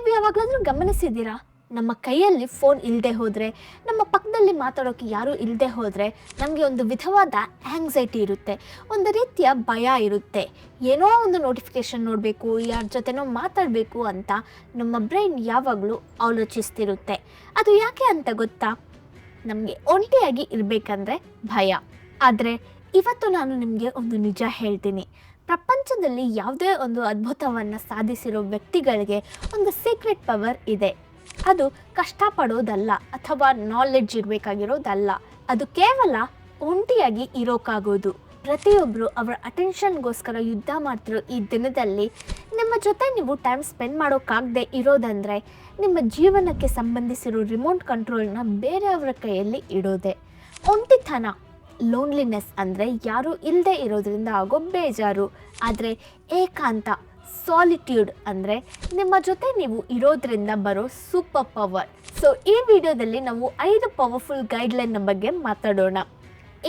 ನೀವು ಯಾವಾಗಲಾದರೂ ಗಮನಿಸಿದ್ದೀರಾ, ನಮ್ಮ ಕೈಯಲ್ಲಿ ಫೋನ್ ಇಲ್ಲದೆ ಹೋದರೆ, ನಮ್ಮ ಪಕ್ಕದಲ್ಲಿ ಮಾತಾಡೋಕ್ಕೆ ಯಾರೂ ಇಲ್ಲದೆ ಹೋದರೆ ನಮಗೆ ಒಂದು ವಿಧವಾದ ಆ್ಯಂಗ್ಸೈಟಿ ಇರುತ್ತೆ, ಒಂದು ರೀತಿಯ ಭಯ ಇರುತ್ತೆ. ಏನೋ ಒಂದು ನೋಟಿಫಿಕೇಷನ್ ನೋಡಬೇಕು, ಯಾರ ಜೊತೆನೋ ಮಾತಾಡಬೇಕು ಅಂತ ನಮ್ಮ ಬ್ರೈನ್ ಯಾವಾಗಲೂ ಆಲೋಚಿಸ್ತಿರುತ್ತೆ. ಅದು ಯಾಕೆ ಅಂತ ಗೊತ್ತಾ? ನಮಗೆ ಒಂಟಿಯಾಗಿ ಇರಬೇಕಂದ್ರೆ ಭಯ. ಆದರೆ ಇವತ್ತು ನಾನು ನಿಮಗೆ ಒಂದು ನಿಜ ಹೇಳ್ತೀನಿ. ಪ್ರಪಂಚದಲ್ಲಿ ಯಾವುದೇ ಒಂದು ಅದ್ಭುತವನ್ನು ಸಾಧಿಸಿರೋ ವ್ಯಕ್ತಿಗಳಿಗೆ ಒಂದು ಸೀಕ್ರೆಟ್ ಪವರ್ ಇದೆ. ಅದು ಕಷ್ಟಪಡೋದಲ್ಲ ಅಥವಾ ನಾಲೆಡ್ಜ್ ಇರಬೇಕಾಗಿರೋದಲ್ಲ, ಅದು ಕೇವಲ ಒಂಟಿಯಾಗಿ ಇರೋಕ್ಕಾಗೋದು. ಪ್ರತಿಯೊಬ್ಬರು ಅವರ ಅಟೆನ್ಷನ್ಗೋಸ್ಕರ ಯುದ್ಧ ಮಾಡ್ತಿರೋ ಈ ದಿನದಲ್ಲಿ ನಿಮ್ಮ ಜೊತೆ ನೀವು ಟೈಮ್ ಸ್ಪೆಂಡ್ ಮಾಡೋಕ್ಕಾಗದೆ ಇರೋದಂದರೆ ನಿಮ್ಮ ಜೀವನಕ್ಕೆ ಸಂಬಂಧಿಸಿರೋ ರಿಮೋಟ್ ಕಂಟ್ರೋಲ್ನ ಬೇರೆಯವರ ಕೈಯಲ್ಲಿ ಇಡೋದೆ. ಒಂಟಿತನ, ಲೋನ್ಲಿನೆಸ್ ಅಂದರೆ ಯಾರೂ ಇಲ್ಲದೆ ಇರೋದ್ರಿಂದ ಆಗೋ ಬೇಜಾರು. ಆದರೆ ಏಕಾಂತ, ಸಾಲಿಟ್ಯೂಡ್ ಅಂದರೆ ನಿಮ್ಮ ಜೊತೆ ನೀವು ಇರೋದ್ರಿಂದ ಬರೋ ಸೂಪರ್ ಪವರ್. ಸೊ ಈ ವಿಡಿಯೋದಲ್ಲಿ ನಾವು 5 ಪವರ್ಫುಲ್ ಗೈಡ್ಲೈನ್ನ ಬಗ್ಗೆ ಮಾತಾಡೋಣ.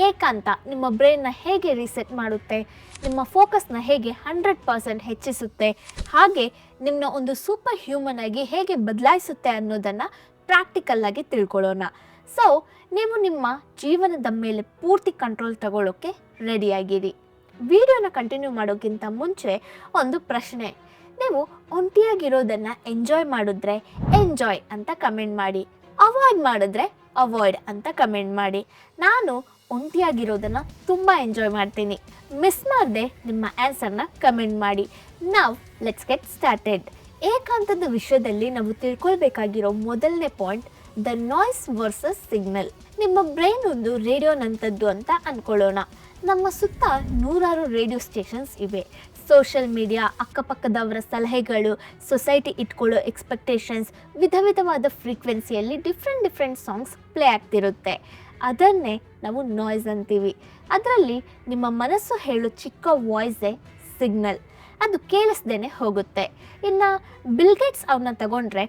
ಏಕಾಂತ ನಿಮ್ಮ ಬ್ರೈನ್ನ ಹೇಗೆ ರೀಸೆಟ್ ಮಾಡುತ್ತೆ, ನಿಮ್ಮ ಫೋಕಸ್ನ ಹೇಗೆ 100% ಹೆಚ್ಚಿಸುತ್ತೆ, ಹಾಗೆ ನಿಮ್ಮನ್ನ ಒಂದು ಸೂಪರ್ ಹ್ಯೂಮನ್ ಆಗಿ ಹೇಗೆ ಬದಲಾಯಿಸುತ್ತೆ ಅನ್ನೋದನ್ನು ಪ್ರಾಕ್ಟಿಕಲ್ಲಾಗಿ ತಿಳ್ಕೊಳ್ಳೋಣ. ಸೊ ನೀವು ನಿಮ್ಮ ಜೀವನದ ಮೇಲೆ ಪೂರ್ತಿ ಕಂಟ್ರೋಲ್ ತಗೊಳ್ಳೋಕ್ಕೆ ರೆಡಿಯಾಗಿರಿ. ವಿಡಿಯೋನ ಕಂಟಿನ್ಯೂ ಮಾಡೋಕ್ಕಿಂತ ಮುಂಚೆ ಒಂದು ಪ್ರಶ್ನೆ. ನೀವು ಒಂಟಿಯಾಗಿರೋದನ್ನು ಎಂಜಾಯ್ ಮಾಡಿದ್ರೆ ಎಂಜಾಯ್ ಅಂತ ಕಮೆಂಟ್ ಮಾಡಿ, ಅವಾಯ್ಡ್ ಮಾಡಿದ್ರೆ ಅವಾಯ್ಡ್ ಅಂತ ಕಮೆಂಟ್ ಮಾಡಿ. ನಾನು ಒಂಟಿಯಾಗಿರೋದನ್ನು ತುಂಬ ಎಂಜಾಯ್ ಮಾಡ್ತೀನಿ. ಮಿಸ್ ಮಾಡದೆ ನಿಮ್ಮ ಆನ್ಸರ್ನ ಕಮೆಂಟ್ ಮಾಡಿ. Now let's get started. ಏಕಾಂತದ ವಿಷಯದಲ್ಲಿ ನಾವು ತಿಳ್ಕೊಳ್ಬೇಕಾಗಿರೋ ಮೊದಲನೇ point, the noise versus signal. ನಿಮ್ಮ ಬ್ರೈನ್ ಒಂದು ರೇಡಿಯೋನಂಥದ್ದು ಅಂತ ಅಂದ್ಕೊಳ್ಳೋಣ. ನಮ್ಮ ಸುತ್ತ ನೂರಾರು ರೇಡಿಯೋ ಸ್ಟೇಷನ್ಸ್ ಇವೆ. ಸೋಷಲ್ ಮೀಡಿಯಾ, ಅಕ್ಕಪಕ್ಕದವರ ಸಲಹೆಗಳು, ಸೊಸೈಟಿ ಇಟ್ಕೊಳ್ಳೋ ಎಕ್ಸ್ಪೆಕ್ಟೇಷನ್ಸ್, ವಿಧವಾದ ಫ್ರೀಕ್ವೆನ್ಸಿಯಲ್ಲಿ ಡಿಫ್ರೆಂಟ್ ಸಾಂಗ್ಸ್ ಪ್ಲೇ ಆಗ್ತಿರುತ್ತೆ. ಅದನ್ನೇ ನಾವು ನಾಯ್ಸ್ ಅಂತೀವಿ. ಅದರಲ್ಲಿ ನಿಮ್ಮ ಮನಸ್ಸು ಹೇಳೋ ಚಿಕ್ಕ ವಾಯ್ಸೇ ಸಿಗ್ನಲ್. ಅದು ಕೇಳಿಸ್ದೇನೆ ಹೋಗುತ್ತೆ. ಇನ್ನು ಬಿಲ್ ಗೇಟ್ಸ್ ಅವ್ರನ್ನ ತಗೊಂಡ್ರೆ,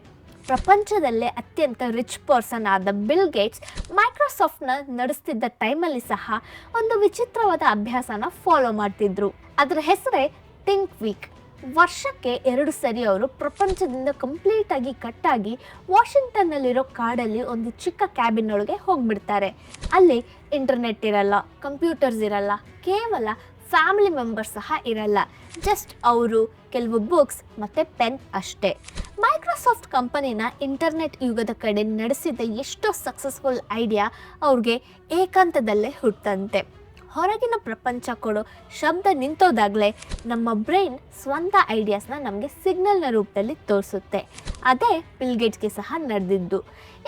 ಪ್ರಪಂಚದಲ್ಲೇ ಅತ್ಯಂತ ರಿಚ್ ಪರ್ಸನ್ ಆದ ಬಿಲ್ ಗೇಟ್ಸ್ ಮೈಕ್ರೋಸಾಫ್ಟ್ನ ನಡೆಸ್ತಿದ್ದ ಟೈಮಲ್ಲಿ ಸಹ ಒಂದು ವಿಚಿತ್ರವಾದ ಅಭ್ಯಾಸನ ಫಾಲೋ ಮಾಡ್ತಿದ್ರು. ಅದರ ಹೆಸರೇ ಥಿಂಕ್ ವೀಕ್. ವರ್ಷಕ್ಕೆ 2 ಸರಿ ಅವರು ಪ್ರಪಂಚದಿಂದ ಕಂಪ್ಲೀಟಾಗಿ ಕಟ್ಟಾಗಿ ವಾಷಿಂಗ್ಟನ್ನಲ್ಲಿರೋ ಕಾಡಲ್ಲಿ ಒಂದು ಚಿಕ್ಕ ಕ್ಯಾಬಿನ್ ಒಳಗೆ ಹೋಗ್ಬಿಡ್ತಾರೆ. ಅಲ್ಲಿ ಇಂಟರ್ನೆಟ್ ಇರಲ್ಲ, ಕಂಪ್ಯೂಟರ್ಸ್ ಇರಲ್ಲ, ಕೇವಲ ಫ್ಯಾಮಿಲಿ ಮೆಂಬರ್ಸ್ ಸಹ ಇರಲ್ಲ. ಜಸ್ಟ್ ಅವರು, ಕೆಲವು ಬುಕ್ಸ್ ಮತ್ತು ಪೆನ್ ಅಷ್ಟೇ. ಮೈಕ್ರೋಸಾಫ್ಟ್ ಕಂಪನಿನ ಇಂಟರ್ನೆಟ್ ಯುಗದ ಕಡೆ ನಡೆಸಿದ ಎಷ್ಟೋ ಸಕ್ಸಸ್ಫುಲ್ ಐಡಿಯಾ ಅವ್ರಿಗೆ ಏಕಾಂತದಲ್ಲೇ ಹುಟ್ಟಂತೆ. ಹೊರಗಿನ ಪ್ರಪಂಚ ಕೊಡೋ ಶಬ್ದ ನಿಂತೋದಾಗಲೇ ನಮ್ಮ ಬ್ರೈನ್ ಸ್ವಂತ ಐಡಿಯಾಸ್ನ ನಮಗೆ ಸಿಗ್ನಲ್ನ ರೂಪದಲ್ಲಿ ತೋರಿಸುತ್ತೆ. ಅದೇ ಬಿಲ್ ಗೇಟ್ಸ್ಗೆ ಸಹ ನಡೆದಿದ್ದು.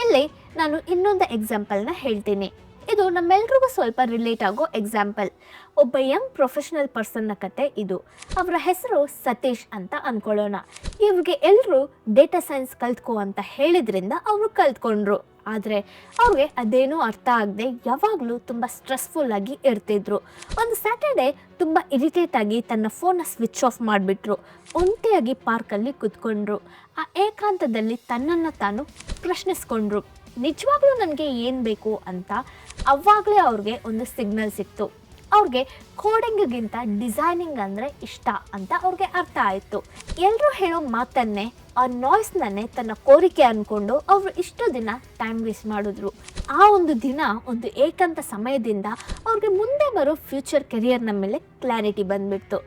ಇಲ್ಲಿ ನಾನು ಇನ್ನೊಂದು ಎಕ್ಸಾಂಪಲ್ನ ಹೇಳ್ತೀನಿ. ಇದು ನಮ್ಮೆಲ್ರಿಗೂ ಸ್ವಲ್ಪ ರಿಲೇಟ್ ಆಗೋ ಎಕ್ಸಾಂಪಲ್. ಒಬ್ಬ ಯಂಗ್ ಪ್ರೊಫೆಷನಲ್ ಪರ್ಸನ್ನ ಕತೆ ಇದು. ಅವರ ಹೆಸರು ಸತೀಶ್ ಅಂತ ಅಂದ್ಕೊಳ್ಳೋಣ. ಇವ್ರಿಗೆ ಎಲ್ಲರೂ ಡೇಟಾ ಸೈನ್ಸ್ ಕಲ್ತ್ಕೋ ಅಂತ ಹೇಳಿದ್ರಿಂದ ಅವರು ಕಲ್ತ್ಕೊಂಡ್ರು. ಆದರೆ ಅವ್ರಿಗೆ ಅದೇನೂ ಅರ್ಥ ಆಗದೆ ಯಾವಾಗಲೂ ತುಂಬ ಸ್ಟ್ರೆಸ್ಫುಲ್ ಆಗಿ ಇರ್ತಿದ್ರು. ಒಂದು ಸ್ಯಾಟರ್ಡೆ ತುಂಬ ಇರಿಟೇಟ್ ಆಗಿ ತನ್ನ ಫೋನ್ನ ಸ್ವಿಚ್ ಆಫ್ ಮಾಡಿಬಿಟ್ರು. ಒಂಟಿಯಾಗಿ ಪಾರ್ಕಲ್ಲಿ ಕೂತ್ಕೊಂಡ್ರು. ಆ ಏಕಾಂತದಲ್ಲಿ ತನ್ನನ್ನು ತಾನು ಪ್ರಶ್ನಿಸ್ಕೊಂಡ್ರು, ನಿಜವಾಗ್ಲೂ ನನಗೆ ಏನು ಬೇಕು ಅಂತ. ಅವಾಗಲೇ ಅವ್ರಿಗೆ ಒಂದು ಸಿಗ್ನಲ್ ಸಿಕ್ತು. ಅವ್ರಿಗೆ ಕೋಡಿಂಗಿಗಿಂತ ಡಿಸೈನಿಂಗ್ ಅಂದರೆ ಇಷ್ಟ ಅಂತ ಅವ್ರಿಗೆ ಅರ್ಥ ಆಯಿತು. ಎಲ್ಲರೂ ಹೇಳೋ ಮಾತನ್ನೇ, ಆ ನಾಯ್ಸ್ನನ್ನೇ ತನ್ನ ಕೋರಿಕೆ ಅಂದ್ಕೊಂಡು ಅವರು ಇಷ್ಟು ದಿನ ಟೈಮ್ ವೇಸ್ಟ್ ಮಾಡಿದ್ರು. ಆ ಒಂದು ದಿನ, ಒಂದು ಏಕಾಂತ ಸಮಯದಿಂದ ಅವ್ರಿಗೆ ಮುಂದೆ ಬರೋ ಫ್ಯೂಚರ್ ಕೆರಿಯರ್ನ ಮೇಲೆ ಕ್ಲಾರಿಟಿ ಬಂದ್ಬಿಡ್ತು.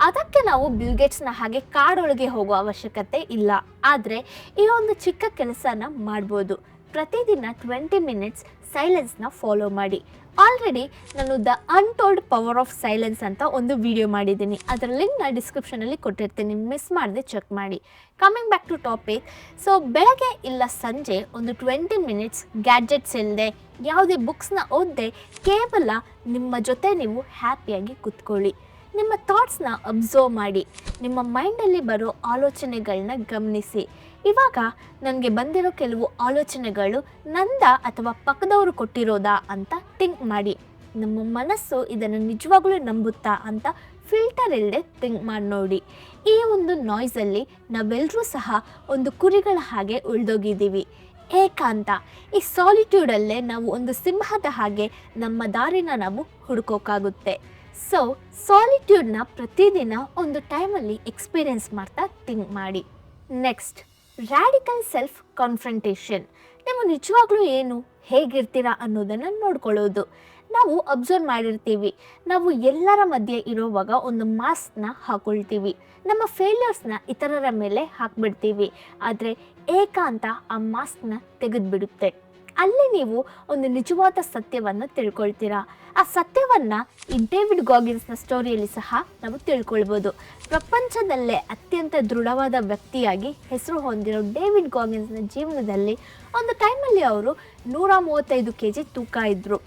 ಅದಕ್ಕೆ ನಾವು ಬಿಲ್ ಗೇಟ್ಸ್ನ ಹಾಗೆ ಕಾಡೊಳಗೆ ಹೋಗೋ ಅವಶ್ಯಕತೆ ಇಲ್ಲ. ಆದರೆ ಈ ಒಂದು ಚಿಕ್ಕ ಕೆಲಸನ ಮಾಡ್ಬೋದು. ಪ್ರತಿದಿನ 20 ಮಿನಿಟ್ಸ್ ಸೈಲೆನ್ಸ್ನ ಫಾಲೋ ಮಾಡಿ. ಆಲ್ರೆಡಿ ನಾನು the untold power of silence ಅಂತ ಒಂದು ವಿಡಿಯೋ ಮಾಡಿದ್ದೀನಿ. ಅದರ ಲಿಂಕ್ನ ಡಿಸ್ಕ್ರಿಪ್ಷನಲ್ಲಿ ಕೊಟ್ಟಿರ್ತೀನಿ, ಮಿಸ್ ಮಾಡದೆ ಚೆಕ್ ಮಾಡಿ. Coming back to topic. So ಬೆಳಗ್ಗೆ ಇಲ್ಲ ಸಂಜೆ ಒಂದು 20 ಮಿನಿಟ್ಸ್ ಗ್ಯಾಡ್ಜೆಟ್ಸ್ ಇಲ್ಲದೆ, ಯಾವುದೇ ಬುಕ್ಸ್ನ ಓದದೆ, ಕೇವಲ ನಿಮ್ಮ ಜೊತೆ ನೀವು ಹ್ಯಾಪಿಯಾಗಿ ಕೂತ್ಕೊಳ್ಳಿ. ನಿಮ್ಮ ಥಾಟ್ಸ್ನ ಅಬ್ಸರ್ವ್ ಮಾಡಿ. ನಿಮ್ಮ ಮೈಂಡಲ್ಲಿ ಬರೋ ಆಲೋಚನೆಗಳನ್ನ ಗಮನಿಸಿ. ಇವಾಗ ನನಗೆ ಬಂದಿರೋ ಕೆಲವು ಆಲೋಚನೆಗಳು ನಂದ ಅಥವಾ ಪಕ್ಕದವರು ಕೊಟ್ಟಿರೋದಾ ಅಂತ ಥಿಂಕ್ ಮಾಡಿ. ನಮ್ಮ ಮನಸ್ಸು ಇದನ್ನು ನಿಜವಾಗ್ಲೂ ನಂಬುತ್ತಾ ಅಂತ ಫಿಲ್ಟರ್ ಇಲ್ಲದೆ ಥಿಂಕ್ ಮಾಡಿ ನೋಡಿ. ಈ ಒಂದು ನಾಯ್ಸಲ್ಲಿ ನಾವೆಲ್ಲರೂ ಸಹ ಒಂದು ಕುರಿಗಳ ಹಾಗೆ ಉಳಿದೋಗಿದ್ದೀವಿ. ಏಕಾಂತ, ಈ ಸಾಲಿಟ್ಯೂಡಲ್ಲೇ ನಾವು ಒಂದು ಸಿಂಹದ ಹಾಗೆ ನಮ್ಮ ದಾರಿನ ನಾವು ಹುಡುಕೋಕ್ಕಾಗುತ್ತೆ. ಸೊ ಸಾಲಿಟ್ಯೂಡ್ನ ಪ್ರತಿದಿನ ಒಂದು ಟೈಮಲ್ಲಿ ಎಕ್ಸ್ಪೀರಿಯೆನ್ಸ್ ಮಾಡ್ತಾ ಥಿಂಕ್ ಮಾಡಿ. Next, radical self confrontation. ನೀವು ನಿಜವಾಗ್ಲೂ ಏನು ಹೇಗಿರ್ತೀರಾ ಅನ್ನೋದನ್ನು ನೋಡ್ಕೊಳ್ಳೋದು. ನಾವು ಅಬ್ಸರ್ವ್ ಮಾಡಿರ್ತೀವಿ, ನಾವು ಎಲ್ಲರ ಮಧ್ಯೆ ಇರೋವಾಗ ಒಂದು ಮಾಸ್ಕ್ನ ಹಾಕೊಳ್ತೀವಿ, ನಮ್ಮ ಫೇಲ್ಯೂರ್ಸ್ನ ಇತರರ ಮೇಲೆ ಹಾಕ್ಬಿಡ್ತೀವಿ. ಆದರೆ ಏಕಾಂತ ಆ ಮಾಸ್ಕ್ನ ತೆಗೆದುಬಿಡುತ್ತೆ. ಅಲ್ಲಿ ನೀವು ಒಂದು ನಿಜವಾದ ಸತ್ಯವನ್ನು ತಿಳ್ಕೊಳ್ತೀರಾ. ಆ ಸತ್ಯವನ್ನು ಈ ಡೇವಿಡ್ ಗಾಗಿನ್ಸ್ನ ಸ್ಟೋರಿಯಲ್ಲಿ ಸಹ ನಾವು ತಿಳ್ಕೊಳ್ಬೋದು. ಪ್ರಪಂಚದಲ್ಲೇ ಅತ್ಯಂತ ದೃಢವಾದ ವ್ಯಕ್ತಿಯಾಗಿ ಹೆಸರು ಹೊಂದಿರೋ ಡೇವಿಡ್ ಗಾಗಿನ್ಸ್ನ ಜೀವನದಲ್ಲಿ ಒಂದು ಟೈಮಲ್ಲಿ ಅವರು 135 kg ತೂಕ ಇದ್ದರು.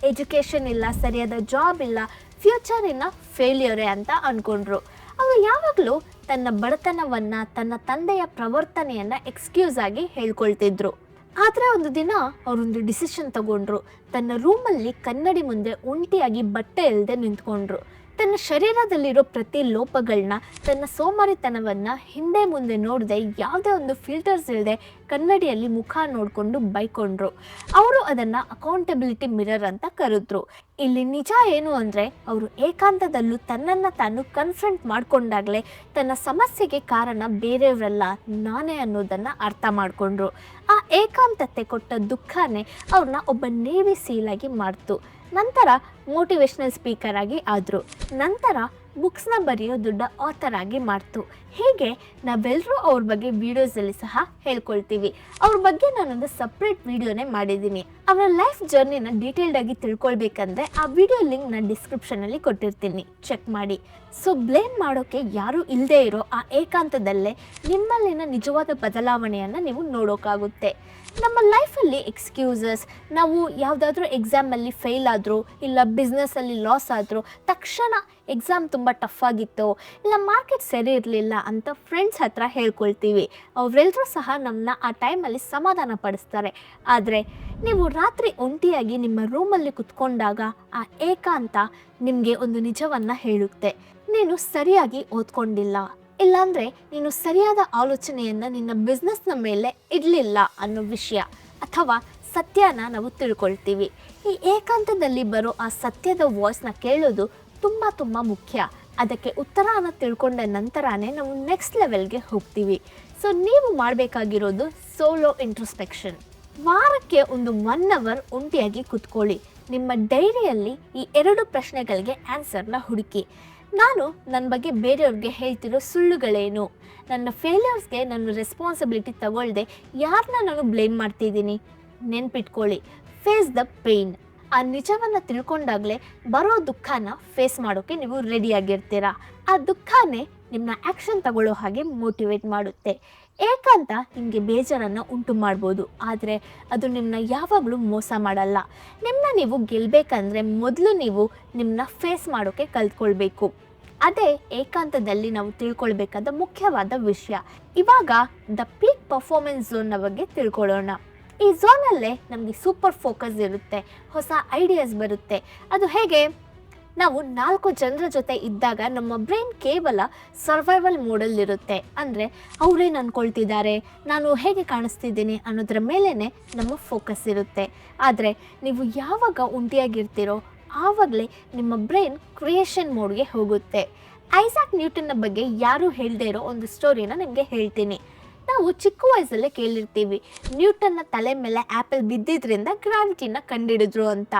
ಎಜುಕೇಷನ್ ಇಲ್ಲ, ಸರಿಯಾದ ಜಾಬ್ ಇಲ್ಲ, ಫ್ಯೂಚರಿನ ಫೇಲ್ಯೂರೇ ಅಂತ ಅಂದ್ಕೊಂಡ್ರು. ಅವರು ಯಾವಾಗಲೂ ತನ್ನ ಬಡತನವನ್ನು, ತನ್ನ ತಂದೆಯ ಪ್ರವರ್ತನೆಯನ್ನು ಎಕ್ಸ್ಕ್ಯೂಸ್ ಆಗಿ ಹೇಳ್ಕೊಳ್ತಿದ್ರು. ಆದರೆ ಒಂದು ದಿನ ಅವರೊಂದು ಡಿಸಿಷನ್ ತಗೊಂಡ್ರು. ತನ್ನ ರೂಮಲ್ಲಿ ಕನ್ನಡಿ ಮುಂದೆ ಒಂಟಿಯಾಗಿ ಬಟ್ಟೆ ಇಲ್ಲದೆ ನಿಂತ್ಕೊಂಡ್ರು. ತನ್ನ ಶರೀರದಲ್ಲಿರೋ ಪ್ರತಿ ಲೋಪಗಳನ್ನ, ತನ್ನ ಸೋಮಾರಿತನವನ್ನು ಹಿಂದೆ ಮುಂದೆ ನೋಡದೆ, ಯಾವುದೇ ಒಂದು ಫಿಲ್ಟರ್ಸ್ ಇಲ್ಲದೆ ಕನ್ನಡಿಯಲ್ಲಿ ಮುಖ ನೋಡಿಕೊಂಡು ಬೈಕೊಂಡ್ರು. ಅವರು ಅದನ್ನು ಅಕೌಂಟಬಿಲಿಟಿ ಮಿರರ್ ಅಂತ ಕರೆದ್ರು. ಇಲ್ಲಿ ನಿಜ ಏನು ಅಂದರೆ, ಅವರು ಏಕಾಂತದಲ್ಲೂ ತನ್ನನ್ನು ತಾನು ಕನ್ಫ್ರಂಟ್ ಮಾಡಿಕೊಂಡಾಗಲೇ ತನ್ನ ಸಮಸ್ಯೆಗೆ ಕಾರಣ ಬೇರೆಯವರಲ್ಲ, ನಾನೇ ಅನ್ನೋದನ್ನು ಅರ್ಥ ಮಾಡಿಕೊಂಡ್ರು. ಆ ಏಕಾಂತತೆ ಕೊಟ್ಟ ದುಃಖನೇ ಅವ್ರನ್ನ ಒಬ್ಬ ನೇವಿ ಸೀಲಾಗಿ ಮಾಡ್ತು. ನಂತರ ಮೋಟಿವೇಶ್ನಲ್ ಸ್ಪೀಕರ್ ಆಗಿ ಆದರು. ನಂತರ ಬುಕ್ಸ್ನ ಬರೆಯೋ ದೊಡ್ಡ ಆಥರ್ ಆಗಿ ಮಾಡ್ತು. ಹೀಗೆ ನಾವೆಲ್ಲರೂ ಅವ್ರ ಬಗ್ಗೆ ವೀಡಿಯೋಸಲ್ಲಿ ಸಹ ಹೇಳ್ಕೊಳ್ತೀವಿ. ಅವ್ರ ಬಗ್ಗೆ ನಾನೊಂದು ಸಪ್ರೇಟ್ ವೀಡಿಯೋನೇ ಮಾಡಿದ್ದೀನಿ. ಅವರ ಲೈಫ್ ಜರ್ನಿನ ಡೀಟೇಲ್ಡಾಗಿ ತಿಳ್ಕೊಳ್ಬೇಕಂದ್ರೆ ಆ ವಿಡಿಯೋ ಲಿಂಕ್ ನಾನು ಡಿಸ್ಕ್ರಿಪ್ಷನಲ್ಲಿ ಕೊಟ್ಟಿರ್ತೀನಿ, ಚೆಕ್ ಮಾಡಿ. ಸೊ ಬ್ಲೇಮ್ ಮಾಡೋಕ್ಕೆ ಯಾರೂ ಇಲ್ಲದೆ ಇರೋ ಆ ಏಕಾಂತದಲ್ಲೇ ನಿಮ್ಮಲ್ಲಿನ ನಿಜವಾದ ಬದಲಾವಣೆಯನ್ನು ನೀವು ನೋಡೋಕ್ಕಾಗುತ್ತೆ. ನಮ್ಮ ಲೈಫಲ್ಲಿ ಎಕ್ಸ್ಕ್ಯೂಸಸ್, ನಾವು ಯಾವುದಾದ್ರೂ ಎಕ್ಸಾಮಲ್ಲಿ ಫೇಲ್ ಆದರೂ, ಇಲ್ಲ ಬಿಸ್ನೆಸ್ಸಲ್ಲಿ ಲಾಸ್ ಆದರೂ, ತಕ್ಷಣ ಎಕ್ಸಾಮ್ ತುಂಬ ಟಫ್ ಆಗಿತ್ತು, ಇಲ್ಲ ಮಾರ್ಕೆಟ್ ಸರಿ ಇರಲಿಲ್ಲ ಅಂತ ಫ್ರೆಂಡ್ಸ್ ಹತ್ರ ಹೇಳ್ಕೊಳ್ತೀವಿ. ಅವರೆಲ್ಲರೂ ಸಹ ನಮ್ಮನ್ನ ಆ ಟೈಮಲ್ಲಿ ಸಮಾಧಾನ ಪಡಿಸ್ತಾರೆ. ಆದರೆ ನೀವು ರಾತ್ರಿ ಒಂಟಿಯಾಗಿ ನಿಮ್ಮ ರೂಮಲ್ಲಿ ಕುತ್ಕೊಂಡಾಗ ಆ ಏಕಾಂತ ನಿಮಗೆ ಒಂದು ನಿಜವನ್ನು ಹೇಳುತ್ತೆ. ನೀನು ಸರಿಯಾಗಿ ಓದ್ಕೊಂಡಿಲ್ಲ, ಇಲ್ಲಾಂದರೆ ನೀನು ಸರಿಯಾದ ಆಲೋಚನೆಯನ್ನು ನಿನ್ನ ಬಿಸ್ನೆಸ್ನ ಮೇಲೆ ಇಡಲಿಲ್ಲ ಅನ್ನೋ ವಿಷಯ ಅಥವಾ ಸತ್ಯನ ನಾವು ತಿಳ್ಕೊಳ್ತೀವಿ. ಈ ಏಕಾಂತದಲ್ಲಿ ಬರೋ ಆ ಸತ್ಯದ ವಾಯ್ಸ್ನ ಕೇಳೋದು ತುಂಬ ಮುಖ್ಯ. ಅದಕ್ಕೆ ಉತ್ತರನ ತಿಳ್ಕೊಂಡ ನಂತರನೇ ನಾವು ನೆಕ್ಸ್ಟ್ ಲೆವೆಲ್ಗೆ ಹೋಗ್ತೀವಿ. ಸೊ ನೀವು ಮಾಡಬೇಕಾಗಿರೋದು ಸೋಲೋ ಇಂಟ್ರೋಸ್ಪೆಕ್ಷನ್. ವಾರಕ್ಕೆ ಒಂದು 1 hour ಒಂಟಿಯಾಗಿ ಕುತ್ಕೊಳ್ಳಿ. ನಿಮ್ಮ ಡೈರಿಯಲ್ಲಿ ಈ 2 ಪ್ರಶ್ನೆಗಳಿಗೆ ಆನ್ಸರ್ನ ಹುಡುಕಿ. ನಾನು ನನ್ನ ಬಗ್ಗೆ ಬೇರೆಯವ್ರಿಗೆ ಹೇಳ್ತಿರೋ ಸುಳ್ಳುಗಳೇನು? ನನ್ನ ಫೇಲ್ಯೂರ್ಸ್ಗೆ ನಾನು ರೆಸ್ಪಾನ್ಸಿಬಿಲಿಟಿ ತಗೊಳ್ಳದೆ ಯಾರನ್ನ ನಾನು ಬ್ಲೇಮ್ ಮಾಡ್ತಿದ್ದೀನಿ? ನೆನ್ಪಿಟ್ಕೊಳ್ಳಿ, ಫೇಸ್ ದ ಪೇಯ್ನ್. ಆ ನಿಜವನ್ನು ತಿಳ್ಕೊಂಡಾಗಲೇ ಬರೋ ದುಃಖನ ಫೇಸ್ ಮಾಡೋಕ್ಕೆ ನೀವು ರೆಡಿಯಾಗಿರ್ತೀರ. ಆ ದುಃಖನೇ ನಿಮ್ಮನ್ನ ಆ್ಯಕ್ಷನ್ ತಗೊಳ್ಳೋ ಹಾಗೆ ಮೋಟಿವೇಟ್ ಮಾಡುತ್ತೆ. ಏಕಾಂತ ನಿಮಗೆ ಬೇಜಾರನ್ನು ಉಂಟು ಮಾಡ್ಬೋದು, ಆದರೆ ಅದು ನಿಮ್ಮನ್ನ ಯಾವಾಗಲೂ ಮೋಸ ಮಾಡಲ್ಲ. ನಿಮ್ಮನ್ನ ನೀವು ಗೆಲ್ಲಬೇಕಂದ್ರೆ ಮೊದಲು ನೀವು ನಿಮ್ಮನ್ನ ಫೇಸ್ ಮಾಡೋಕ್ಕೆ ಕಲ್ತ್ಕೊಳ್ಬೇಕು. ಅದೇ ಏಕಾಂತದಲ್ಲಿ ನಾವು ತಿಳ್ಕೊಳ್ಬೇಕಾದ ಮುಖ್ಯವಾದ ವಿಷಯ. ಇವಾಗ ದ ಪೀಕ್ ಪರ್ಫಾರ್ಮೆನ್ಸ್ ಝೋನ್ನ ಬಗ್ಗೆ ತಿಳ್ಕೊಳ್ಳೋಣ. ಈ ಝೋನಲ್ಲೇ ನಮಗೆ ಸೂಪರ್ ಫೋಕಸ್ ಇರುತ್ತೆ, ಹೊಸ ಐಡಿಯಾಸ್ ಬರುತ್ತೆ. ಅದು ಹೇಗೆ? ನಾವು 4 ಜನರ ಜೊತೆ ಇದ್ದಾಗ ನಮ್ಮ ಬ್ರೈನ್ ಕೇವಲ ಸರ್ವೈವಲ್ ಮೋಡಲ್ಲಿರುತ್ತೆ. ಅಂದರೆ ಅವರೇನು ಅಂದ್ಕೊಳ್ತಿದ್ದಾರೆ, ನಾನು ಹೇಗೆ ಕಾಣಿಸ್ತಿದ್ದೀನಿ ಅನ್ನೋದ್ರ ಮೇಲೇ ನಮ್ಮ ಫೋಕಸ್ ಇರುತ್ತೆ. ಆದರೆ ನೀವು ಯಾವಾಗ ಒಂಟಿಯಾಗಿರ್ತೀರೋ ಆವಾಗಲೇ ನಿಮ್ಮ ಬ್ರೈನ್ ಕ್ರಿಯೇಷನ್ ಮೋಡ್ಗೆ ಹೋಗುತ್ತೆ. ಐಸಾಕ್ ನ್ಯೂಟನ್ನ ಬಗ್ಗೆ ಯಾರೂ ಹೇಳದೇ ಇರೋ ಒಂದು ಸ್ಟೋರಿನ ನಿಮಗೆ ಹೇಳ್ತೀನಿ. ನಾವು ಚಿಕ್ಕ ವಯಸ್ಸಲ್ಲೇ ಕೇಳಿರ್ತೀವಿ, ನ್ಯೂಟನ್ನ ತಲೆ ಮೇಲೆ ಆ್ಯಪಲ್ ಬಿದ್ದಿದ್ರಿಂದ ಗ್ರಾವಿಟಿನ ಕಂಡುಹಿಡಿದ್ರು ಅಂತ.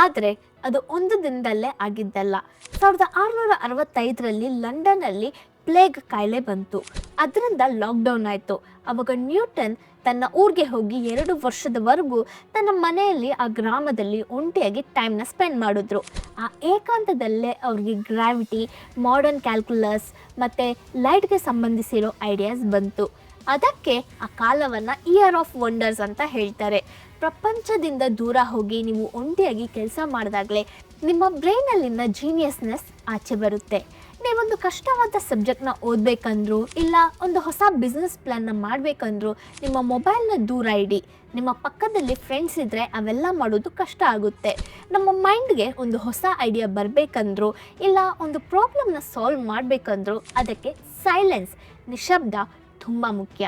ಆದರೆ ಅದು ಒಂದು ದಿನದಲ್ಲೇ ಆಗಿದ್ದಲ್ಲ. 1665ರಲ್ಲಿ ಲಂಡನ್ನಲ್ಲಿ ಪ್ಲೇಗ್ ಕಾಯಿಲೆ ಬಂತು. ಅದರಿಂದ ಲಾಕ್ಡೌನ್ ಆಯಿತು. ಆವಾಗ ನ್ಯೂಟನ್ ತನ್ನ ಊರಿಗೆ ಹೋಗಿ 2 ವರ್ಷದವರೆಗೂ ತನ್ನ ಮನೆಯಲ್ಲಿ ಆ ಗ್ರಾಮದಲ್ಲಿ ಒಂಟಿಯಾಗಿ ಟೈಮ್ನ ಸ್ಪೆಂಡ್ ಮಾಡಿದ್ರು. ಆ ಏಕಾಂತದಲ್ಲೇ ಅವ್ರಿಗೆ ಗ್ರಾವಿಟಿ, ಮಾಡರ್ನ್ ಕ್ಯಾಲ್ಕುಲಸ್ ಮತ್ತು ಲೈಟ್ಗೆ ಸಂಬಂಧಿಸಿರೋ ಐಡಿಯಾಸ್ ಬಂತು. ಅದಕ್ಕೆ ಆ ಕಾಲವನ್ನು ಇಯರ್ ಆಫ್ ವಂಡರ್ಸ್ ಅಂತ ಹೇಳ್ತಾರೆ. ಪ್ರಪಂಚದಿಂದ ದೂರ ಹೋಗಿ ನೀವು ಒಂಟಿಯಾಗಿ ಕೆಲಸ ಮಾಡಿದಾಗಲೇ ನಿಮ್ಮ ಬ್ರೈನಲ್ಲಿನ ಜೀನಿಯಸ್ನೆಸ್ ಆಚೆ ಬರುತ್ತೆ. ನೀವೊಂದು ಕಷ್ಟವಾದ ಸಬ್ಜೆಕ್ಟ್ನ ಓದಬೇಕಂದ್ರೂ, ಇಲ್ಲ ಒಂದು ಹೊಸ ಬಿಸ್ನೆಸ್ ಪ್ಲ್ಯಾನ್ನ ಮಾಡಬೇಕಂದ್ರೂ ನಿಮ್ಮ ಮೊಬೈಲ್ನ ದೂರ ಇಡಿ. ನಿಮ್ಮ ಪಕ್ಕದಲ್ಲಿ ಫ್ರೆಂಡ್ಸ್ ಇದ್ದರೆ ಅವೆಲ್ಲ ಮಾಡೋದು ಕಷ್ಟ ಆಗುತ್ತೆ. ನಮ್ಮ ಮೈಂಡ್ಗೆ ಒಂದು ಹೊಸ ಐಡಿಯಾ ಬರಬೇಕಂದ್ರೂ, ಇಲ್ಲ ಒಂದು ಪ್ರಾಬ್ಲಮ್ನ ಸಾಲ್ವ್ ಮಾಡಬೇಕಂದ್ರೂ ಅದಕ್ಕೆ ಸೈಲೆನ್ಸ್, ನಿಶಬ್ದ ತುಂಬ ಮುಖ್ಯ.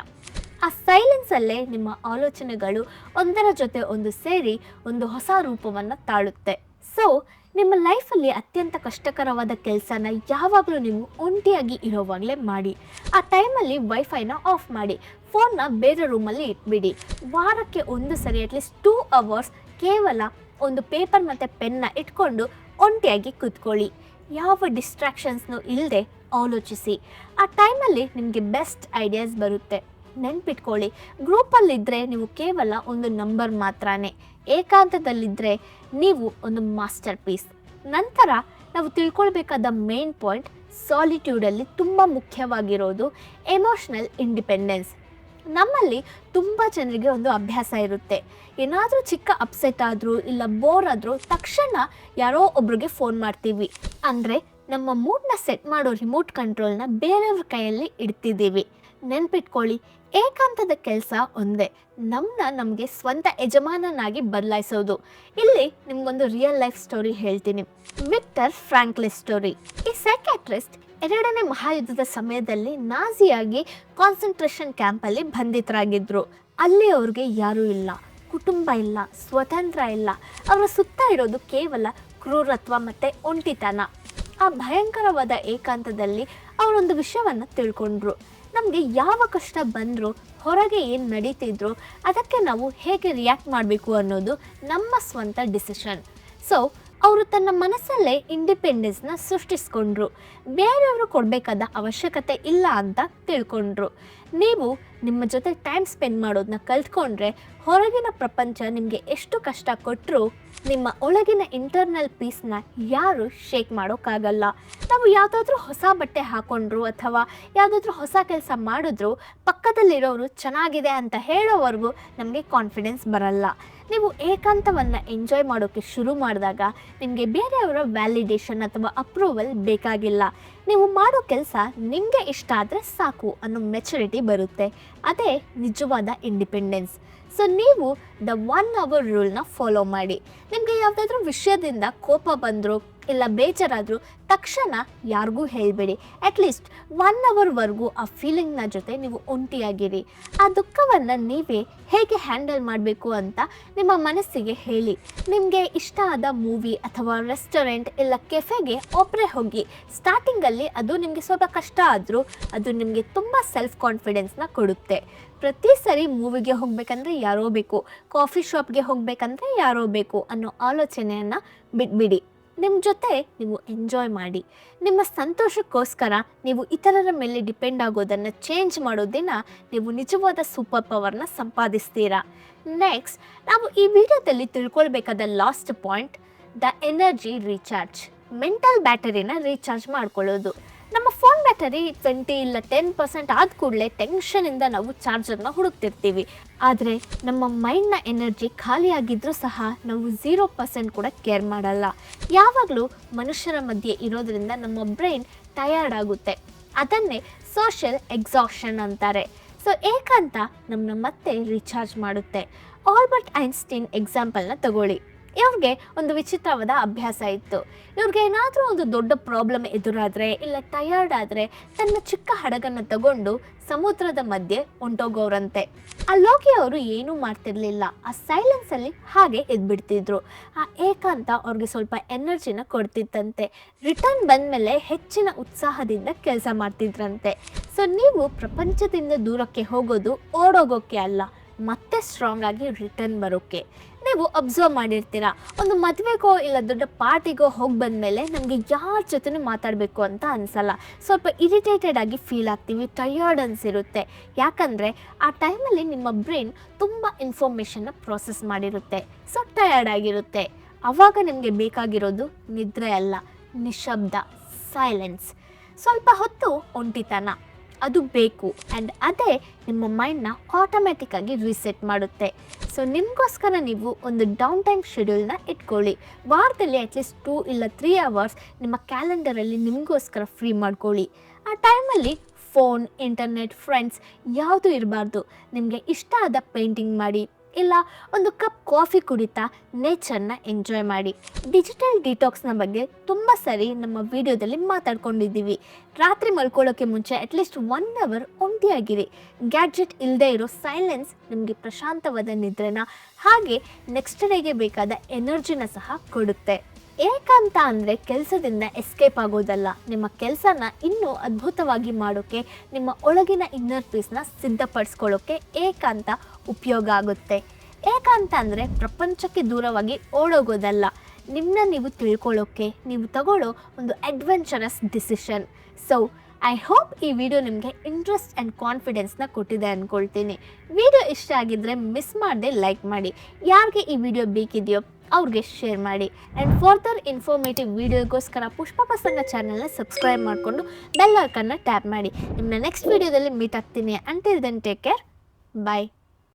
ಆ ಸೈಲೆನ್ಸಲ್ಲೇ ನಿಮ್ಮ ಆಲೋಚನೆಗಳು ಒಂದರ ಜೊತೆ ಒಂದು ಸೇರಿ ಒಂದು ಹೊಸ ರೂಪವನ್ನು ತಾಳುತ್ತೆ. ಸೊ ನಿಮ್ಮ ಲೈಫಲ್ಲಿ ಅತ್ಯಂತ ಕಷ್ಟಕರವಾದ ಕೆಲಸನ ಯಾವಾಗಲೂ ನೀವು ಒಂಟಿಯಾಗಿ ಇರೋವಾಗಲೇ ಮಾಡಿ. ಆ ಟೈಮಲ್ಲಿ ವೈಫೈನ ಆಫ್ ಮಾಡಿ, ಫೋನ್ನ ಬೇರೆ ರೂಮಲ್ಲಿ ಇಟ್ಬಿಡಿ. ವಾರಕ್ಕೆ ಒಂದು ಸರಿ ಅಟ್ಲೀಸ್ಟ್ 2 ಅವರ್ಸ್ ಕೇವಲ ಒಂದು ಪೇಪರ್ ಮತ್ತು ಪೆನ್ನ ಇಟ್ಕೊಂಡು ಒಂಟಿಯಾಗಿ ಕೂತ್ಕೊಳ್ಳಿ. ಯಾವ ಡಿಸ್ಟ್ರಾಕ್ಷನ್ಸ್ನೂ ಇಲ್ಲದೆ ಆಲೋಚಿಸಿ. ಆ ಟೈಮಲ್ಲಿ ನಿಮಗೆ ಬೆಸ್ಟ್ ಐಡಿಯಾಸ್ ಬರುತ್ತೆ. ನೆನ್ಪಿಟ್ಕೊಳ್ಳಿ, ಗ್ರೂಪಲ್ಲಿದ್ದರೆ ನೀವು ಕೇವಲ ಒಂದು ನಂಬರ್ ಮಾತ್ರನೇ, ಏಕಾಂತದಲ್ಲಿದ್ದರೆ ನೀವು ಒಂದು ಮಾಸ್ಟರ್ ಪೀಸ್. ನಂತರ ನಾವು ತಿಳ್ಕೊಳ್ಬೇಕಾದ ಮೇನ್ ಪಾಯಿಂಟ್, ಸಾಲಿಟ್ಯೂಡಲ್ಲಿ ತುಂಬ ಮುಖ್ಯವಾಗಿರೋದು ಎಮೋಷ್ನಲ್ ಇಂಡಿಪೆಂಡೆನ್ಸ್. ನಮ್ಮಲ್ಲಿ ತುಂಬ ಜನರಿಗೆ ಒಂದು ಅಭ್ಯಾಸ ಇರುತ್ತೆ, ಏನಾದರೂ ಚಿಕ್ಕ ಅಪ್ಸೆಟ್ ಆದರೂ ಇಲ್ಲ ಬೋರ್ ಆದರೂ ತಕ್ಷಣ ಯಾರೋ ಒಬ್ರಿಗೆ ಫೋನ್ ಮಾಡ್ತೀವಿ. ಅಂದರೆ ನಮ್ಮ ಮೂಡ್ನ ಸೆಟ್ ಮಾಡೋ ರಿಮೋಟ್ ಕಂಟ್ರೋಲ್ನ ಬೇರೆಯವ್ರ ಕೈಯಲ್ಲಿ ಇಡ್ತಿದ್ದೀವಿ. ನೆನ್ಪಿಟ್ಕೊಳ್ಳಿ, ಏಕಾಂತದ ಕೆಲಸ ಒಂದೇ, ನಮಗೆ ಸ್ವಂತ ಯಜಮಾನನಾಗಿ ಬದಲಾಯಿಸೋದು. ಇಲ್ಲಿ ನಿಮ್ಗೊಂದು ರಿಯಲ್ ಲೈಫ್ ಸ್ಟೋರಿ ಹೇಳ್ತೀನಿ, ವಿಕ್ಟರ್ ಫ್ರಾಂಕ್ಲಿನ್ ಸ್ಟೋರಿ. ಈ ಸೈಕ್ಯಾಟ್ರಿಸ್ಟ್ 2ನೇ ಮಹಾಯುದ್ಧದ ಸಮಯದಲ್ಲಿ ನಾಜಿಯಾಗಿ ಕಾನ್ಸಂಟ್ರೇಷನ್ ಕ್ಯಾಂಪಲ್ಲಿ ಬಂಧಿತರಾಗಿದ್ದರು. ಅಲ್ಲಿ ಅವ್ರಿಗೆ ಯಾರೂ ಇಲ್ಲ, ಕುಟುಂಬ ಇಲ್ಲ, ಸ್ವತಂತ್ರ ಇಲ್ಲ. ಅವರ ಸುತ್ತ ಇರೋದು ಕೇವಲ ಕ್ರೂರತ್ವ ಮತ್ತು ಒಂಟಿತನ. ಆ ಭಯಂಕರವಾದ ಏಕಾಂತದಲ್ಲಿ ಅವರೊಂದು ವಿಷಯವನ್ನು ತಿಳ್ಕೊಂಡ್ರು. ನಮಗೆ ಯಾವ ಕಷ್ಟ ಬಂದರೂ ಹೊರಗೆ ಏನು ನಡೀತಿದ್ರು ಅದಕ್ಕೆ ನಾವು ಹೇಗೆ ರಿಯಾಕ್ಟ್ ಮಾಡಬೇಕು ಅನ್ನೋದು ನಮ್ಮ ಸ್ವಂತ ಡಿಸಿಷನ್. ಸೊ ಅವರು ತನ್ನ ಮನಸ್ಸಲ್ಲೇ ಇಂಡಿಪೆಂಡೆನ್ಸ್ನ ಸೃಷ್ಟಿಸ್ಕೊಂಡ್ರು. ಬೇರೆಯವರು ಕೊಡಬೇಕಾದ ಅವಶ್ಯಕತೆ ಇಲ್ಲ ಅಂತ ತಿಳ್ಕೊಂಡ್ರು. ನೀವು ನಿಮ್ಮ ಜೊತೆ ಟೈಮ್ ಸ್ಪೆಂಡ್ ಮಾಡೋದನ್ನ ಕಲ್ತ್ಕೊಂಡ್ರೆ ಹೊರಗಿನ ಪ್ರಪಂಚ ನಿಮಗೆ ಎಷ್ಟು ಕಷ್ಟ ಕೊಟ್ಟರು ನಿಮ್ಮ ಒಳಗಿನ ಇಂಟರ್ನಲ್ ಪೀಸ್ನ ಯಾರು ಶೇಕ್ ಮಾಡೋಕ್ಕಾಗಲ್ಲ. ನಾವು ಯಾವುದಾದ್ರೂ ಹೊಸ ಬಟ್ಟೆ ಹಾಕೊಂಡ್ರು ಅಥವಾ ಯಾವುದಾದ್ರೂ ಹೊಸ ಕೆಲಸ ಮಾಡಿದ್ರು ಪಕ್ಕದಲ್ಲಿರೋರು ಚೆನ್ನಾಗಿದೆ ಅಂತ ಹೇಳೋವರೆಗೂ ನಮಗೆ ಕಾನ್ಫಿಡೆನ್ಸ್ ಬರಲ್ಲ. ನೀವು ಏಕಾಂತವನ್ನು ಎಂಜಾಯ್ ಮಾಡೋಕ್ಕೆ ಶುರು ಮಾಡಿದಾಗ ನಿಮಗೆ ಬೇರೆಯವರ ವ್ಯಾಲಿಡೇಷನ್ ಅಥವಾ ಅಪ್ರೂವಲ್ ಬೇಕಾಗಿಲ್ಲ. ನೀವು ಮಾಡೋ ಕೆಲಸ ನಿಮಗೆ ಇಷ್ಟ ಆದರೆ ಸಾಕು ಅನ್ನೋ ಮೆಚುರಿಟಿ ಬರುತ್ತೆ. ಅದೇ ನಿಜವಾದ ಇಂಡಿಪೆಂಡೆನ್ಸ್. ಸೊ ನೀವು ದ 1 hour ರೂಲ್ನ ಫಾಲೋ ಮಾಡಿ. ನಿಮಗೆ ಯಾವುದಾದ್ರೂ ವಿಷಯದಿಂದ ಕೋಪ ಬಂದರೂ ಇಲ್ಲ ಬೇಜಾರಾದರೂ ತಕ್ಷಣ ಯಾರಿಗೂ ಹೇಳಬೇಡಿ. ಅಟ್ಲೀಸ್ಟ್ 1 hourವರೆಗೂ ಆ ಫೀಲಿಂಗ್ನ ಜೊತೆ ನೀವು ಒಂಟಿಯಾಗಿರಿ. ಆ ದುಃಖವನ್ನು ನೀವೇ ಹೇಗೆ ಹ್ಯಾಂಡಲ್ ಮಾಡಬೇಕು ಅಂತ ನಿಮ್ಮ ಮನಸ್ಸಿಗೆ ಹೇಳಿ. ನಿಮಗೆ ಇಷ್ಟ ಆದ ಮೂವಿ ಅಥವಾ ರೆಸ್ಟೋರೆಂಟ್ ಇಲ್ಲ ಕೆಫೆಗೆ ಒಬ್ಬರೇ ಹೋಗಿ. ಸ್ಟಾರ್ಟಿಂಗಲ್ಲಿ ಅದು ನಿಮಗೆ ಸ್ವಲ್ಪ ಕಷ್ಟ ಆದರೂ ಅದು ನಿಮಗೆ ತುಂಬ ಸೆಲ್ಫ್ ಕಾನ್ಫಿಡೆನ್ಸ್ನ ಕೊಡುತ್ತೆ. ಪ್ರತಿ ಸರಿ ಮೂವಿಗೆ ಹೋಗಬೇಕಂದ್ರೆ ಯಾರೋ ಬೇಕು, ಕಾಫಿ ಶಾಪ್ಗೆ ಹೋಗಬೇಕಂದ್ರೆ ಯಾರೋ ಬೇಕು ಅನ್ನೋ ಆಲೋಚನೆಯನ್ನು ಬಿಟ್ಬಿಡಿ. ನಿಮ್ಮ ಜೊತೆ ನೀವು ಎಂಜಾಯ್ ಮಾಡಿ. ನಿಮ್ಮ ಸಂತೋಷಕ್ಕೋಸ್ಕರ ನೀವು ಇತರರ ಮೇಲೆ ಡಿಪೆಂಡ್ ಆಗೋದನ್ನು ಚೇಂಜ್ ಮಾಡೋದಿನ ನೀವು ನಿಜವಾದ ಸೂಪರ್ ಪವರ್ನ ಸಂಪಾದಿಸ್ತೀರಾ. ನೆಕ್ಸ್ಟ್ ನಾವು ಈ ವಿಡಿಯೋದಲ್ಲಿ ತಿಳ್ಕೊಳ್ಬೇಕಾದ last point, the energy recharge. Mental ಬ್ಯಾಟರಿನ ರೀಚಾರ್ಜ್ ಮಾಡ್ಕೊಳ್ಳೋದು. ನಮ್ಮ ಫೋನ್ ಬ್ಯಾಟರಿ 20 ಇಲ್ಲ 10% ಆದ ಕೂಡಲೇ ಟೆನ್ಷನಿಂದ ನಾವು ಚಾರ್ಜರ್ನ ಹುಡುಕ್ತಿರ್ತೀವಿ. ಆದರೆ ನಮ್ಮ ಮೈಂಡ್ನ ಎನರ್ಜಿ ಖಾಲಿಯಾಗಿದ್ದರೂ ಸಹ ನಾವು 0% ಕೂಡ ಕೇರ್ ಮಾಡಲ್ಲ. ಯಾವಾಗಲೂ ಮನುಷ್ಯರ ಮಧ್ಯೆ ಇರೋದ್ರಿಂದ ನಮ್ಮ ಬ್ರೈನ್ ಟಯರ್ಡ್ ಆಗುತ್ತೆ. ಅದನ್ನೇ ಸೋಷಿಯಲ್ ಎಕ್ಸಾಷನ್ ಅಂತಾರೆ. ಸೊ ಏಕಾಂತ ನಮ್ಮನ್ನ ಮತ್ತೆ ರೀಚಾರ್ಜ್ ಮಾಡುತ್ತೆ. ಆಲ್ಬರ್ಟ್ ಐನ್ಸ್ಟೀನ್ ಎಕ್ಸಾಂಪಲ್ನ ತಗೊಳ್ಳಿ. ಇವ್ರಿಗೆ ಒಂದು ವಿಚಿತ್ರವಾದ ಅಭ್ಯಾಸ ಇತ್ತು. ಇವ್ರಿಗೆ ಏನಾದರೂ ಒಂದು ದೊಡ್ಡ ಪ್ರಾಬ್ಲಮ್ ಎದುರಾದರೆ ಇಲ್ಲ ಟಯರ್ಡ್ ಆದರೆ ತನ್ನ ಚಿಕ್ಕ ಹಡಗನ್ನು ತಗೊಂಡು ಸಮುದ್ರದ ಮಧ್ಯೆ ಹೊಂಟೋಗೋರಂತೆ. ಅಲ್ಲೋಗಿ ಅವರು ಏನೂ ಮಾಡ್ತಿರ್ಲಿಲ್ಲ. ಆ ಸೈಲೆನ್ಸಲ್ಲಿ ಹಾಗೆ ಎದ್ಬಿಡ್ತಿದ್ರು. ಆ ಏಕಾಂತ ಅವ್ರಿಗೆ ಸ್ವಲ್ಪ ಎನರ್ಜಿನ ಕೊಡ್ತಿತ್ತಂತೆ. ರಿಟರ್ನ್ ಬಂದಮೇಲೆ ಹೆಚ್ಚಿನ ಉತ್ಸಾಹದಿಂದ ಕೆಲಸ ಮಾಡ್ತಿದ್ರಂತೆ. ಸೊ ನೀವು ಪ್ರಪಂಚದಿಂದ ದೂರಕ್ಕೆ ಹೋಗೋದು ಓಡೋಗೋಕ್ಕೆ ಅಲ್ಲ, ಮತ್ತೆ ಸ್ಟ್ರಾಂಗ್ ಆಗಿ ರಿಟರ್ನ್ ಬರೋಕ್ಕೆ. ನೀವು ಅಬ್ಸರ್ವ್ ಮಾಡಿರ್ತೀರ, ಒಂದು ಮದುವೆಗೋ ಇಲ್ಲ ದೊಡ್ಡ ಪಾರ್ಟಿಗೋ ಹೋಗಿ ಬಂದಮೇಲೆ ನಮಗೆ ಯಾರ ಜೊತೆನೂ ಮಾತಾಡಬೇಕು ಅಂತ ಅನಿಸಲ್ಲ. ಸ್ವಲ್ಪ ಇರಿಟೇಟೆಡ್ ಆಗಿ ಫೀಲ್ ಆಗ್ತೀವಿ, ಟಯರ್ಡ್ ಅನಿಸಿರುತ್ತೆ. ಯಾಕಂದರೆ ಆ ಟೈಮಲ್ಲಿ ನಿಮ್ಮ ಬ್ರೈನ್ ತುಂಬ ಇನ್ಫಾರ್ಮೇಷನ್ನ ಪ್ರೋಸೆಸ್ ಮಾಡಿರುತ್ತೆ. ಸೊ ಟಯರ್ಡ್ ಆಗಿರುತ್ತೆ. ಆವಾಗ ನಿಮಗೆ ಬೇಕಾಗಿರೋದು ನಿದ್ರೆ ಅಲ್ಲ, ನಿಶಬ್ದ, ಸೈಲೆನ್ಸ್, ಸ್ವಲ್ಪ ಹೊತ್ತು ಒಂಟಿತನ, ಅದು ಬೇಕು. ಆ್ಯಂಡ್ ಅದೇ ನಿಮ್ಮ ಮೈಂಡ್ನ ಆಟೋಮ್ಯಾಟಿಕ್ಕಾಗಿ ರೀಸೆಟ್ ಮಾಡುತ್ತೆ. ಸೊ ನಿಮಗೋಸ್ಕರ ನೀವು ಒಂದು ಡೌನ್ ಟೈಮ್ ಶೆಡ್ಯೂಲ್ನ ಇಟ್ಕೊಳ್ಳಿ. ವಾರದಲ್ಲಿ ಅಟ್ಲೀಸ್ಟ್ 2 ಇಲ್ಲ 3 ಅವರ್ಸ್ ನಿಮ್ಮ ಕ್ಯಾಲೆಂಡರಲ್ಲಿ ನಿಮಗೋಸ್ಕರ ಫ್ರೀ ಮಾಡ್ಕೊಳ್ಳಿ. ಆ ಟೈಮಲ್ಲಿ ಫೋನ್, ಇಂಟರ್ನೆಟ್, ಫ್ರೆಂಡ್ಸ್ ಯಾವುದೂ ಇರಬಾರ್ದು. ನಿಮಗೆ ಇಷ್ಟ ಆದ ಪೇಂಟಿಂಗ್ ಮಾಡಿ, ಇಲ್ಲ ಒಂದು ಕಪ್ ಕಾಫಿ ಕುಡಿತಾ ನೇಚರ್ನ ಎಂಜಾಯ್ ಮಾಡಿ. ಡಿಜಿಟಲ್ ಡಿಟಾಕ್ಸ್ನ ಬಗ್ಗೆ ತುಂಬ ಸರಿ ನಮ್ಮ ವಿಡಿಯೋದಲ್ಲಿ ಮಾತಾಡ್ಕೊಂಡಿದ್ದೀವಿ. ರಾತ್ರಿ ಮಲ್ಕೊಳ್ಳೋಕ್ಕೆ ಮುಂಚೆ ಅಟ್ಲೀಸ್ಟ್ 1 hour ಒಂಟಿಯಾಗಿರಿ. ಗ್ಯಾಡ್ಜೆಟ್ ಇಲ್ಲದೆ ಇರೋ ಸೈಲೆನ್ಸ್ ನಿಮಗೆ ಪ್ರಶಾಂತವಾದ ನಿದ್ರೆನ ಹಾಗೆ ನೆಕ್ಸ್ಟ್ ಡೇಗೆ ಬೇಕಾದ ಎನರ್ಜಿನ ಸಹ ಕೊಡುತ್ತೆ. ಏಕಾಂತ ಅಂದರೆ ಕೆಲಸದಿಂದ ಎಸ್ಕೇಪ್ ಆಗೋದಲ್ಲ, ನಿಮ್ಮ ಕೆಲಸನ ಇನ್ನೂ ಅದ್ಭುತವಾಗಿ ಮಾಡೋಕ್ಕೆ, ನಿಮ್ಮ ಒಳಗಿನ ಇನ್ನರ್ ಪೀಸ್ನ ಸಿದ್ಧಪಡಿಸ್ಕೊಳ್ಳೋಕ್ಕೆ ಏಕಾಂತ ಉಪಯೋಗ ಆಗುತ್ತೆ. ಏಕಾಂತ ಅಂದರೆ ಪ್ರಪಂಚಕ್ಕೆ ದೂರವಾಗಿ ಓಡೋಗೋದಲ್ಲ, ನಿಮ್ಮನ್ನ ನೀವು ತಿಳ್ಕೊಳ್ಳೋಕ್ಕೆ ನೀವು ತಗೊಳ್ಳೋ ಒಂದು adventurous decision. So I hope ಈ ವಿಡಿಯೋ ನಿಮಗೆ ಇಂಟ್ರೆಸ್ಟ್ ಆ್ಯಂಡ್ ಕಾನ್ಫಿಡೆನ್ಸ್ನ ಕೊಟ್ಟಿದೆ ಅಂದ್ಕೊಳ್ತೀನಿ. ವಿಡಿಯೋ ಇಷ್ಟ ಆಗಿದ್ದರೆ ಮಿಸ್ ಮಾಡದೆ ಲೈಕ್ ಮಾಡಿ, ಯಾರಿಗೆ ಈ ವಿಡಿಯೋ ಬೇಕಿದೆಯೋ ಅವ್ರಿಗೆ ಶೇರ್ ಮಾಡಿ. ಆ್ಯಂಡ್ ಫರ್ದರ್ ಇನ್ಫಾರ್ಮೇಟಿವ್ ವಿಡಿಯೋಗೋಸ್ಕರ ಪುಷ್ಪ ಪ್ರಸಂಗ ಚಾನಲ್ನ ಸಬ್ಸ್ಕ್ರೈಬ್ ಮಾಡಿಕೊಂಡು ಬೆಲ್ ಐಕನ್ನ ಟ್ಯಾಪ್ ಮಾಡಿ. ನಿಮ್ಮನ್ನ ನೆಕ್ಸ್ಟ್ ವಿಡಿಯೋದಲ್ಲಿ ಮೀಟ್ ಆಗ್ತೀನಿ. ಅಂಟಿಲ್ ದೆನ್ ಟೇಕ್ ಕೇರ್, ಬಾಯ್.